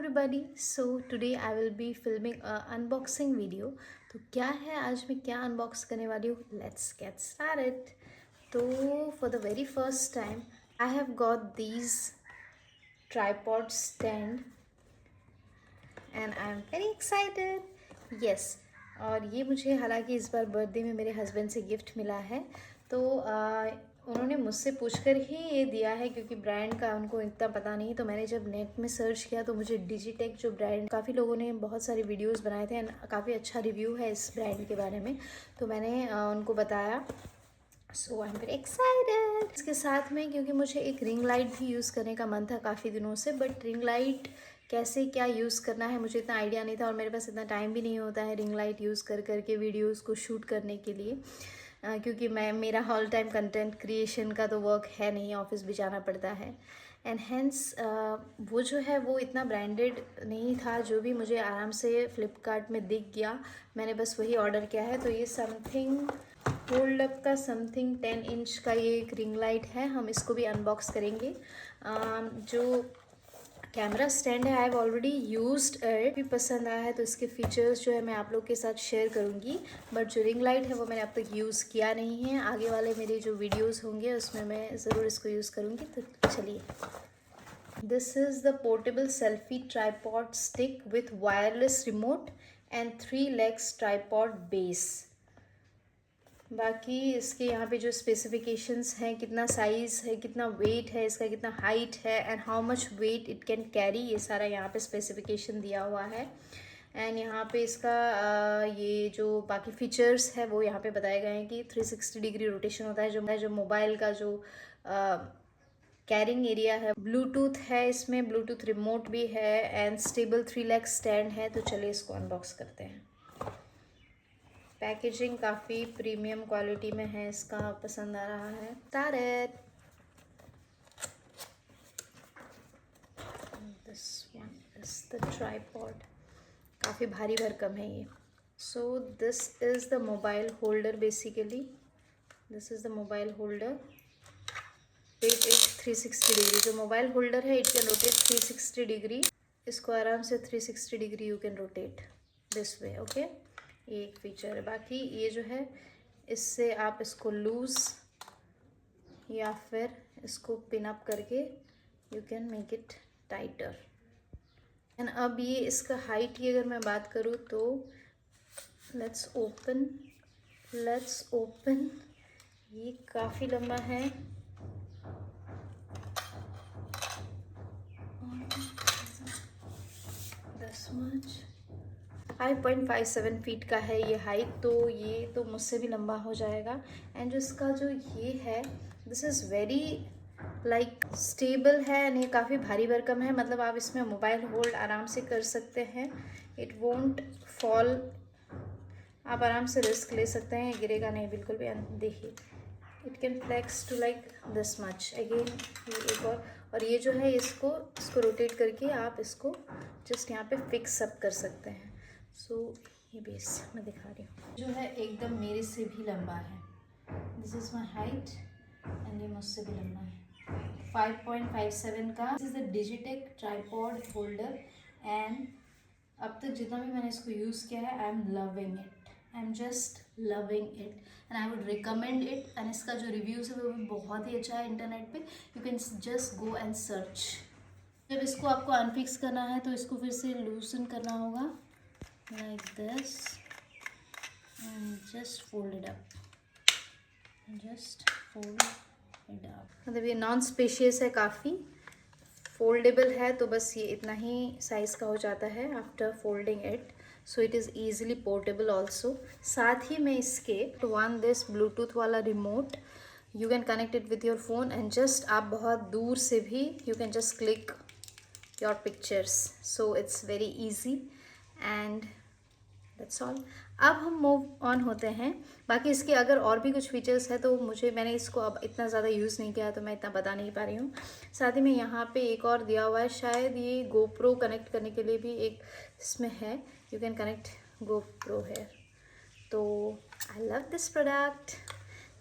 everybody. So today I will be filming a unboxing video. तो क्या है आज मैं क्या unbox करने वाली हूँ? Let's get started. तो for the very first time I have got these tripod stand and I am very excited. Yes, और ये मुझे हालांकि इस बार बर्थडे में मेरे हस्बैंड से गिफ्ट मिला है, तो उन्होंने मुझसे पूछकर ही ये दिया है क्योंकि ब्रांड का उनको इतना पता नहीं। तो मैंने जब नेट में सर्च किया तो मुझे डिजिटेक जो ब्रांड, काफ़ी लोगों ने बहुत सारे वीडियोस बनाए थे एंड काफ़ी अच्छा रिव्यू है इस ब्रांड के बारे में, तो मैंने उनको बताया। सो आई एम वेरी एक्साइटेड। इसके साथ में क्योंकि मुझे एक रिंग लाइट भी यूज़ करने का मन था काफ़ी दिनों से, बट रिंग लाइट कैसे क्या यूज़ करना है मुझे इतना आइडिया नहीं था और मेरे पास इतना टाइम भी नहीं होता है रिंग लाइट यूज़ कर करके वीडियोज़ को शूट करने के लिए, क्योंकि मेरा ऑल टाइम कंटेंट क्रिएशन का तो वर्क है नहीं, ऑफिस भी जाना पड़ता है एंड हेंस वो जो है वो इतना ब्रांडेड नहीं था। जो भी मुझे आराम से फ्लिपकार्ट में दिख गया मैंने बस वही ऑर्डर किया है। तो ये समथिंग होल्ड अप का समथिंग 10 इंच का ये एक रिंग लाइट है, हम इसको भी अनबॉक्स करेंगे। जो कैमरा स्टैंड है I have already used it, भी पसंद आया है तो इसके फीचर्स जो है मैं आप लोग के साथ शेयर करूँगी, बट जो रिंग लाइट है वो मैंने अब तक यूज़ किया नहीं है। आगे वाले मेरे जो वीडियोस होंगे उसमें मैं ज़रूर इसको यूज़ करूँगी। तो चलिए, this is the portable selfie tripod stick with wireless remote and 3 legs tripod base. बाकी इसके यहाँ पे जो स्पेसिफिकेशंस हैं, कितना साइज़ है, कितना वेट है इसका, कितना हाइट है and how much weight it can carry, ये सारा यहाँ पे स्पेसिफिकेशन दिया हुआ है। एंड यहाँ पे इसका ये जो बाकी फीचर्स है वो यहाँ पे बताए गए हैं कि 360 डिग्री रोटेशन होता है, जो मोबाइल का जो कैरिंग एरिया है, ब्लूटूथ है इसमें, ब्लूटूथ रिमोट भी है एंड स्टेबल 3 legs स्टैंड है। तो चलिए इसको अनबॉक्स करते हैं। पैकेजिंग काफ़ी प्रीमियम क्वालिटी में है इसका, पसंद आ रहा है। तारेट this one is the tripod, काफ़ी भारी भरकम है ये। So this is the mobile holder, basically this is the mobile holder. Rotate it 360 degree. जो मोबाइल होल्डर है इट कैन रोटेट 360 डिग्री। इसको आराम से 360 degree you can rotate this way, okay. ये एक फीचर है। बाकी ये जो है इससे आप इसको लूज़ या फिर इसको पिन अप करके you can make it tighter. And अब ये इसका हाइट की अगर मैं बात करूँ तो लेट्स ओपन, ये काफ़ी लंबा है। दिस मच 5.57 फीट का है ये हाइट, तो ये तो मुझसे भी लंबा हो जाएगा। एंड जो इसका जो ये है this is very like stable है एंड ये काफ़ी भारी भरकम है, मतलब आप इसमें मोबाइल होल्ड आराम से कर सकते हैं, इट वोंट फॉल। आप आराम से रिस्क ले सकते हैं, गिरेगा नहीं बिल्कुल भी। देखिए it can flex to like this much again. ये एक और ये जो है इसको रोटेट करके आप इसको जस्ट यहाँ पे फिक्स अप कर सकते हैं। सो ये बेस मैं दिखा रही हूँ, जो है एकदम मेरे से भी लंबा है। This is my height and ये मुझसे भी लंबा है। 5.57 का this is the Digitek tripod holder and अब तक जितना भी मैंने इसको यूज़ किया है आई am loving it, I am just loving it and I would recommend it. And इसका जो रिव्यूज़ है वो भी बहुत ही अच्छा है इंटरनेट पे, you can just go and search. जब इसको आपको अनफिक्स करना है तो इसको फिर से लूसन करना होगा like this and just fold it up, मतलब ये नॉन स्पेशियस है, काफ़ी फोल्डेबल है, तो बस ये इतना ही साइज़ का हो जाता है after folding it. So it is easily portable also. साथ ही में इसके वन दिस ब्लूटूथ वाला remote, you can connect it with your phone and just आप बहुत दूर से भी you can just click your pictures. So it's very easy and that's all. अब हम मूव ऑन होते हैं। बाकी इसके अगर और भी कुछ फीचर्स है तो मैंने इसको अब इतना ज़्यादा यूज़ नहीं किया तो मैं इतना बता नहीं पा रही हूँ। साथ ही में यहाँ पे एक और दिया हुआ है, शायद ये गोप्रो कनेक्ट करने के लिए भी एक इसमें है, यू कैन कनेक्ट गोप्रो है। तो I love this product.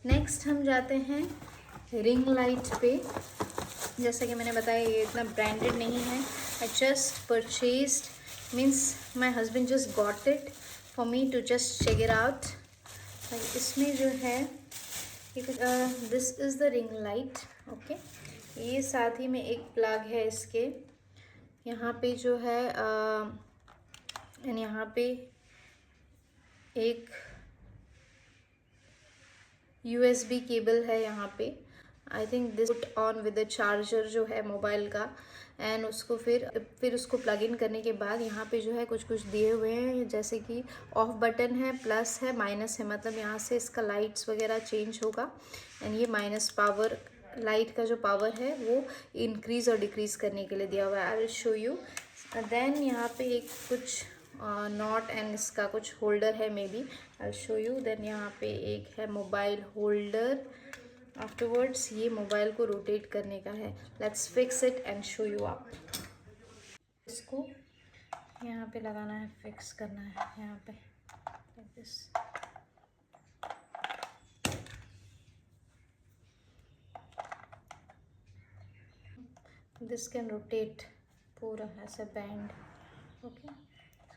Next हम जाते हैं रिंग लाइट पे। जैसा कि मैंने बताया ये इतना ब्रांडेड नहीं है. I just purchased, means my husband just got it for me to just check it out. इसमें जो है this is the ring light. Okay, ये साथ ही में एक प्लग है इसके यहाँ पे जो है एंड यहाँ पे एक USB केबल है यहाँ पे. I think this put on with the charger जो है मोबाइल का, एंड उसको फिर उसको प्लग इन करने के बाद यहाँ पे जो है कुछ दिए हुए हैं, जैसे कि ऑफ बटन है, प्लस है, माइनस है. मतलब यहाँ से इसका लाइट्स वगैरह चेंज होगा. एंड ये माइनस पावर, लाइट का जो पावर है वो इंक्रीज़ और डिक्रीज़ करने के लिए दिया हुआ है. I will show you. Then यहाँ पे एक कुछ नॉट एंड इसका कुछ होल्डर है, maybe I will show you. Then यहाँ पे एक है मोबाइल होल्डर. आफ्टरवर्ड्स ये मोबाइल को रोटेट करने का है. Let's fix it and show you up. इसको यहाँ पे लगाना है, फिक्स करना है यहाँ पे like this. This can rotate पूरा ऐसा बैंड. ओके,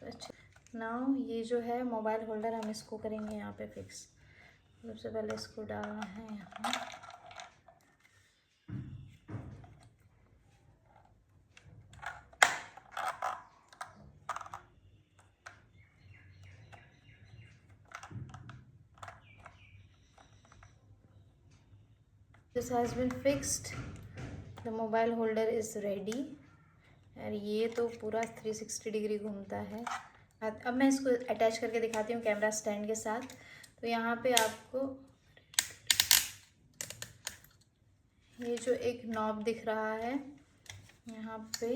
अच्छा. नाउ ये जो है मोबाइल होल्डर, हम इसको करेंगे यहाँ पे फिक्स. सबसे पहले इसको डालना है यहाँ. This has been fixed. The mobile holder is ready. और ये तो पूरा 360 डिग्री घूमता है. अब मैं इसको अटैच करके दिखाती हूँ कैमरा स्टैंड के साथ. तो यहाँ पे आपको ये जो एक नॉब दिख रहा है यहाँ पे,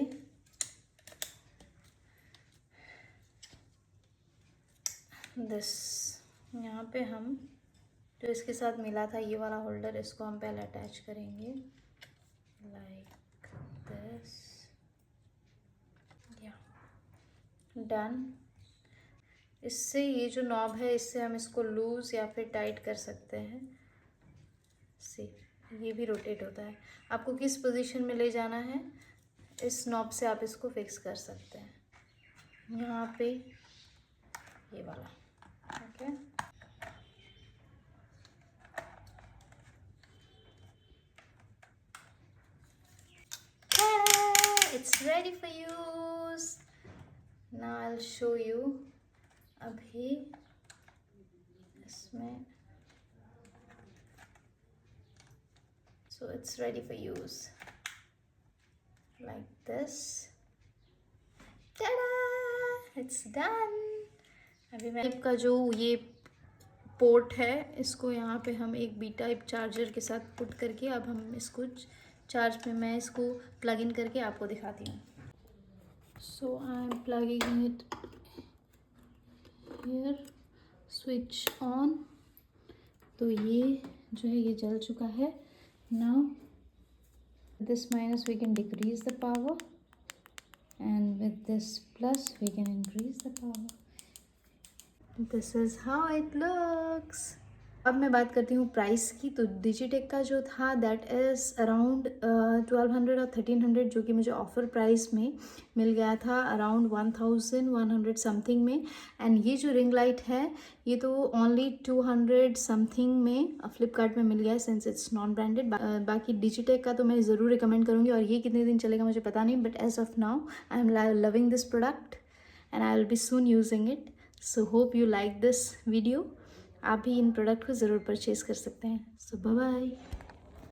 दिस यहाँ पे हम जो इसके साथ मिला था ये वाला होल्डर, इसको हम पहले अटैच करेंगे लाइक दिस. या डन. इससे ये जो नॉब है इससे हम इसको लूज़ या फिर टाइट कर सकते हैं. सी, ये भी रोटेट होता है. आपको किस पोजीशन में ले जाना है इस नॉब से आप इसको फिक्स कर सकते हैं. यहाँ पे ये वाला. Okay, it's ready for use. Now I'll show you. अभी इसमें, so it's ready for use like this. Ta-da! It's done. अभी मैं का जो ये पोर्ट है इसको यहाँ पे हम एक बी टाइप चार्जर के साथ पुट करके अब हम इसको चार्ज पे, मैं इसको प्लग इन करके आपको दिखाती हूँ. So I am plugging it here. Switch on. तो ये जो है ये जल चुका है. Now this minus we can decrease the power, and with this plus we can increase the power. This is how it looks. अब मैं बात करती हूँ प्राइस की. तो डिजिटेक का जो था दैट इज़ अराउंड 1200 और 1300, जो कि मुझे ऑफ़र प्राइस में मिल गया था अराउंड 1100 समथिंग में. एंड ये जो रिंग लाइट है ये तो ओनली 200 समथिंग में फ्लिपकार्ट में मिल गया है, सिंस इट्स नॉन ब्रांडेड. बाकी डिजिटेक का तो मैं ज़रूर रिकमेंड करूँगी. और ये कितने दिन चलेगा मुझे पता नहीं, but as of now I am loving this product and I will be soon using it. So hope you like this video. आप भी इन प्रोडक्ट को ज़रूर परचेज़ कर सकते हैं. सो बाय बाय.